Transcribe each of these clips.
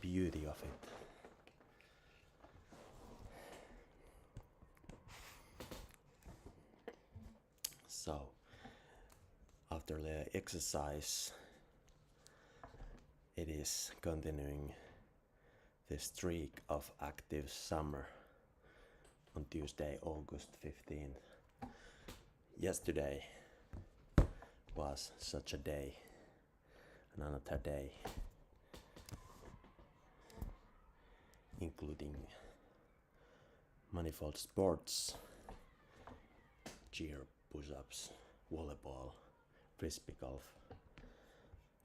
beauty of it. So, after the exercise, it is continuing the streak of active summer on Tuesday, August 15th. Yesterday was such a day, another day, including manifold sports, cheer, push-ups, volleyball, frisbee golf.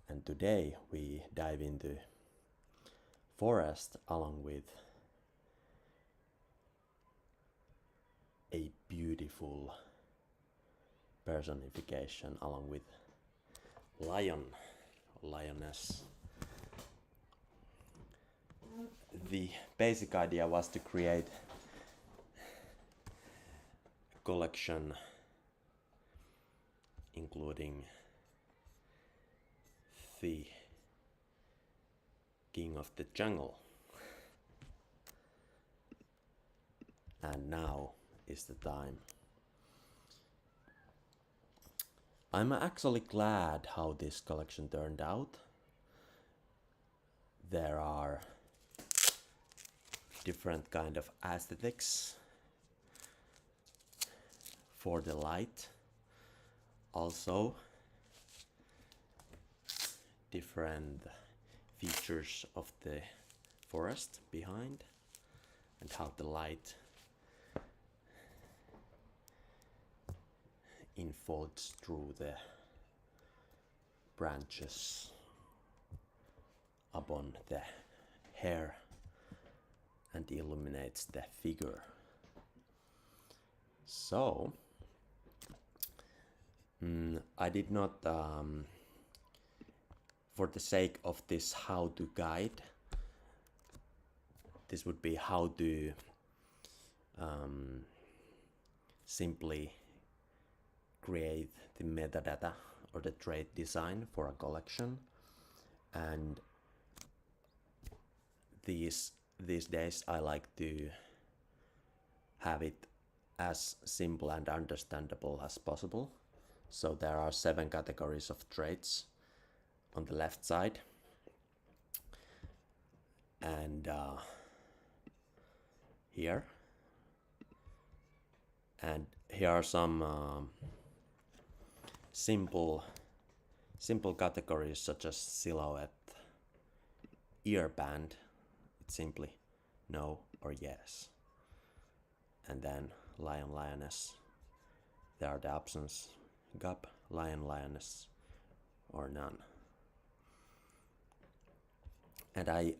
And today we dive into forest along with a beautiful personification along with lioness. The basic idea was to create a collection including the king of the jungle. And now is the time. I'm actually glad how this collection turned out. There are different kind of aesthetics for the light. Also different features of the forest behind and how the light unfolds through the branches upon the hair and illuminates the figure. So I did not, for the sake of this how-to guide, this would be how to simply create the metadata or the trait design for a collection. And these days I like to have it as simple and understandable as possible. So there are 7 categories of traits on the left side, and here are some simple categories such as silhouette, ear band. It's simply no or yes, and then lion, lioness. There are the options: gup, lion, lioness, or none. And I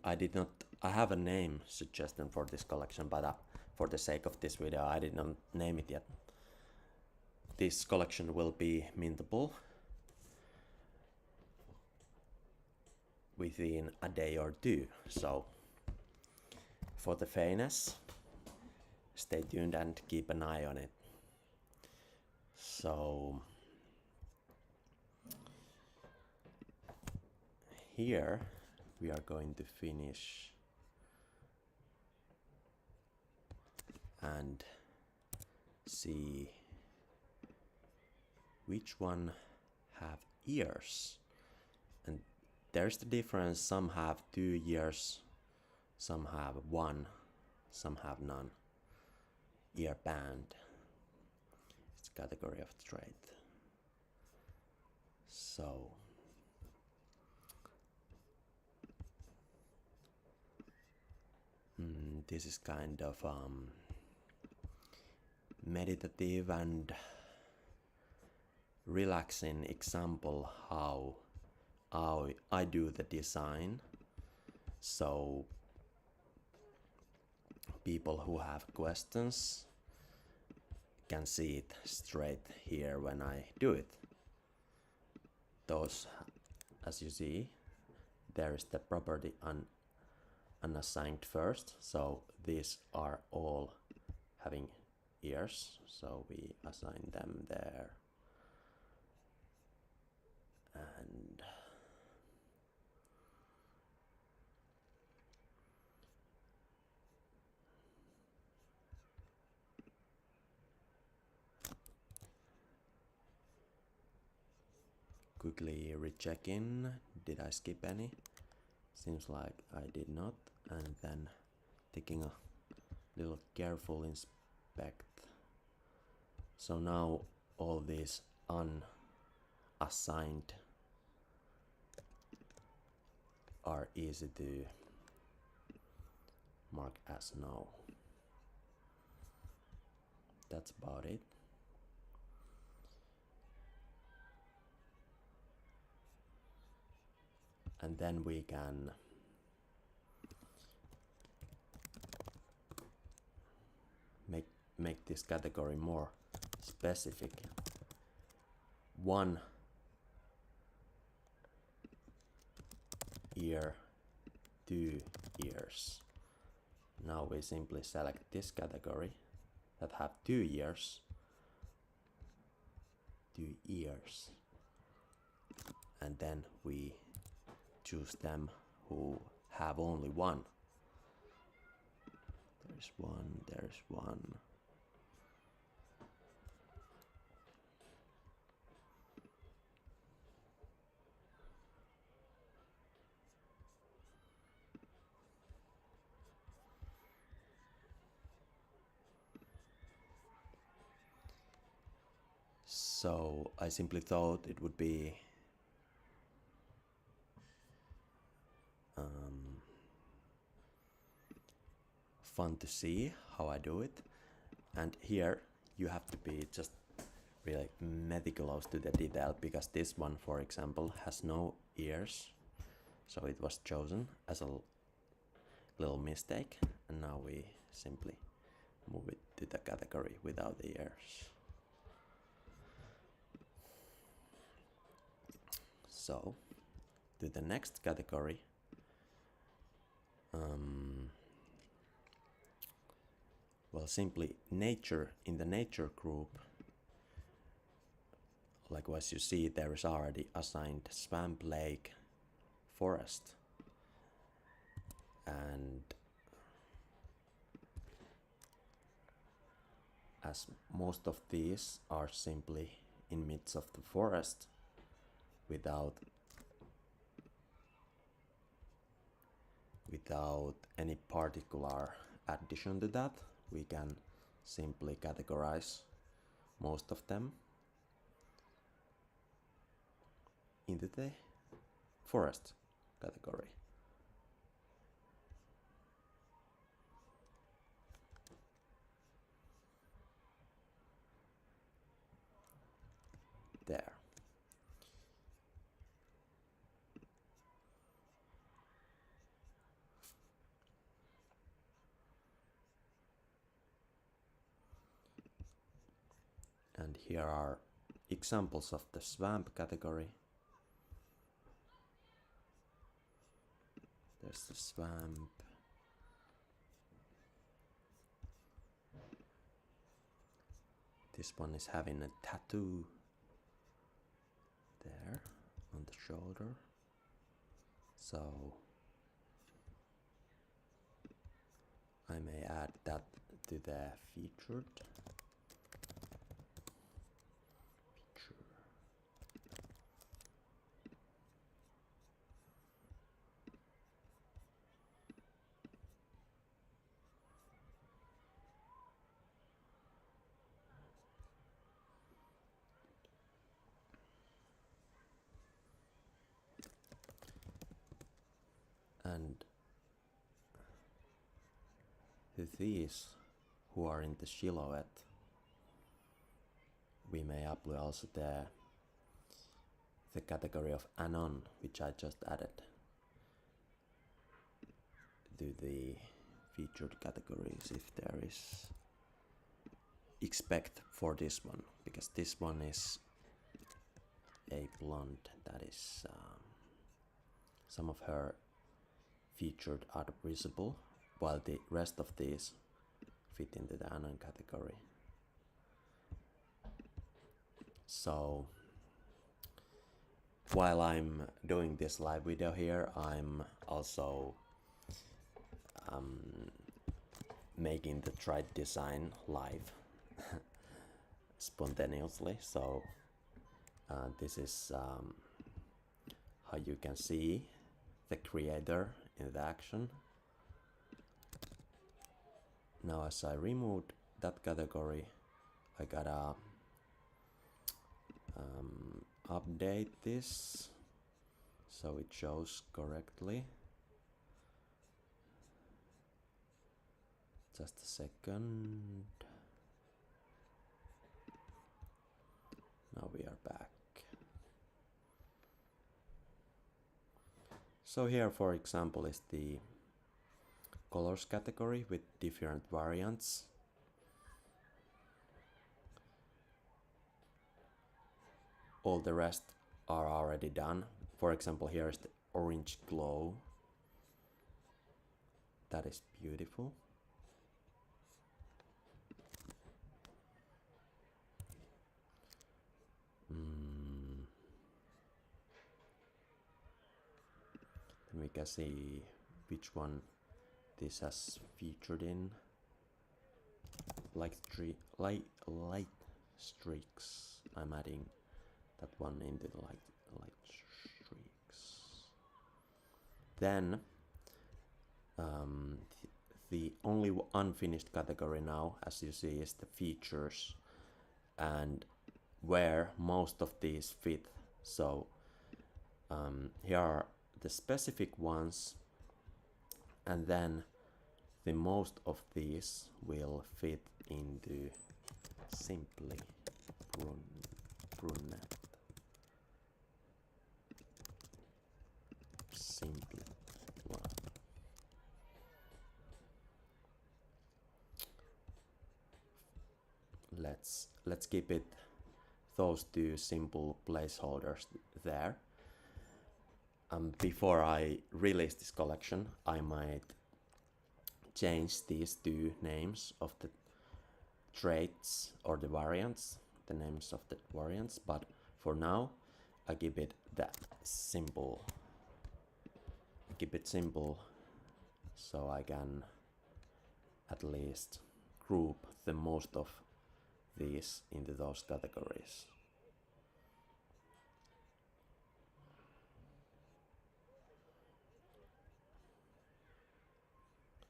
have a name suggestion for this collection, but for the sake of this video I did not name it yet. This collection will be mintable within a day or two, so for the fairness, stay tuned and keep an eye on it. So here we are going to finish and see which one have ears. And there's the difference: some have 2 ears, some have 1, some have none. Ear band, it's category of trait. So this is kind of meditative and relaxing example how I do the design. So people who have questions can see it straight here when I do it. Those, as you see, there is the property unassigned first, so these are all having ears, so we assign them there. And quickly rechecking. Did I skip any? Seems like I did not. And then taking a little careful inspect. So now all these unassigned are easy to mark as no. That's about it. And then we can make this category more specific. 1 year, 2 years. Now we simply select this category that have 2 years. 2 years. And then we choose them who have only 1. There's 1, there's 1. So I simply thought it would be fun to see how I do it. And here you have to be just really meticulous to the detail, because this one, for example, has no ears. So it was chosen as a little mistake, and now we simply move it to the category without the ears. So to the next category, well, simply nature. In the nature group, like as you see, there is already assigned swamp, lake, forest, and as most of these are simply in midst of the forest without any particular addition to that, we can simply categorize most of them into the forest category. There. And here are examples of the swamp category. There's the swamp. This one is having a tattoo there on the shoulder. So I may add that to the featured. And to these who are in the silhouette, we may apply also the category of anon, which I just added to the featured categories if there is expect for this one, because this one is a blonde, that is some of her featured are visible, while the rest of these fit into the anon category. So while I'm doing this live video here, I'm also making the tried design live spontaneously. So this is how you can see the creator in the action. Now as I removed that category, I gotta update this so it shows correctly. Just a second. Now we are back. So here, for example, is the colors category with different variants. All the rest are already done. For example, here is the orange glow. That is beautiful. Then we can see which one this has featured in. Light streaks. I'm adding that one into the light streaks. Then the only unfinished category now, as you see, is the features, and where most of these fit. So here are the specific ones, and then the most of these will fit into simply brunette. Simply blonde. Let's keep it those two simple placeholders there. Before I release this collection, I might change these two names of the traits or the variants, the names of the variants, but for now I keep it that simple. Keep it simple so I can at least group the most of these into those categories.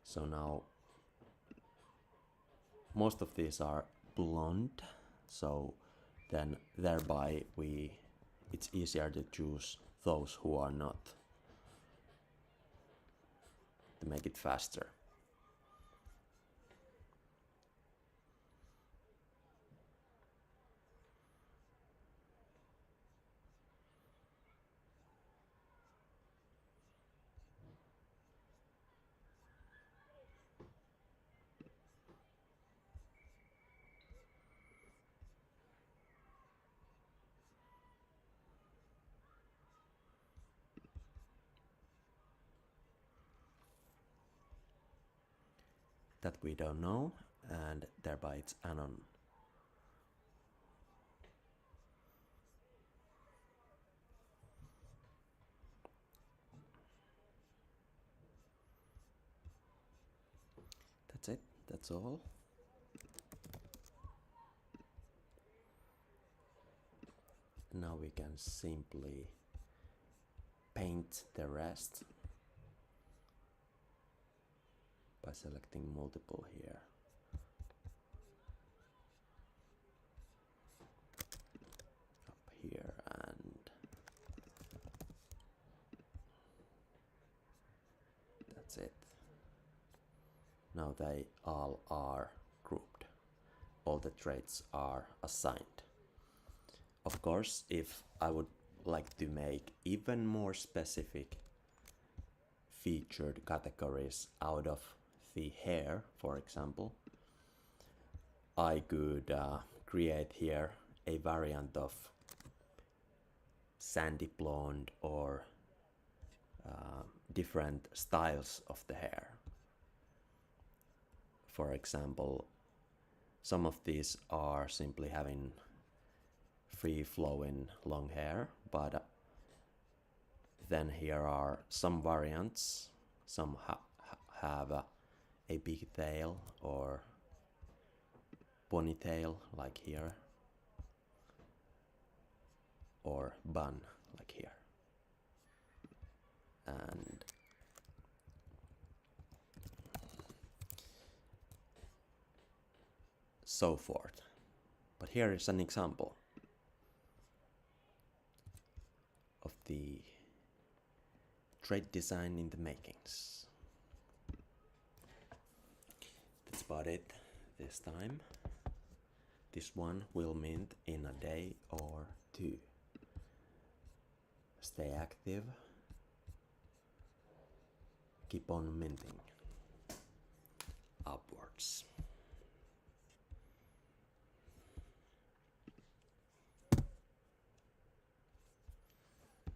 So now most of these are blonde, so then thereby it's easier to choose those who are not, to make it faster. That we don't know, and thereby it's anon. That's it, that's all. Now we can simply paint the rest by selecting multiple here. Up here, and that's it. Now they all are grouped. All the traits are assigned. Of course, if I would like to make even more specific featured categories out of the hair, for example, I could create here a variant of sandy blonde or different styles of the hair. For example, some of these are simply having free flowing long hair, but then here are some variants. Some have a pigtail or ponytail, like here, or bun, like here. so forth. But here is an example of the trade design in the makings. That's about it this time. This one will mint in a day or two. Stay active. Keep on minting upwards.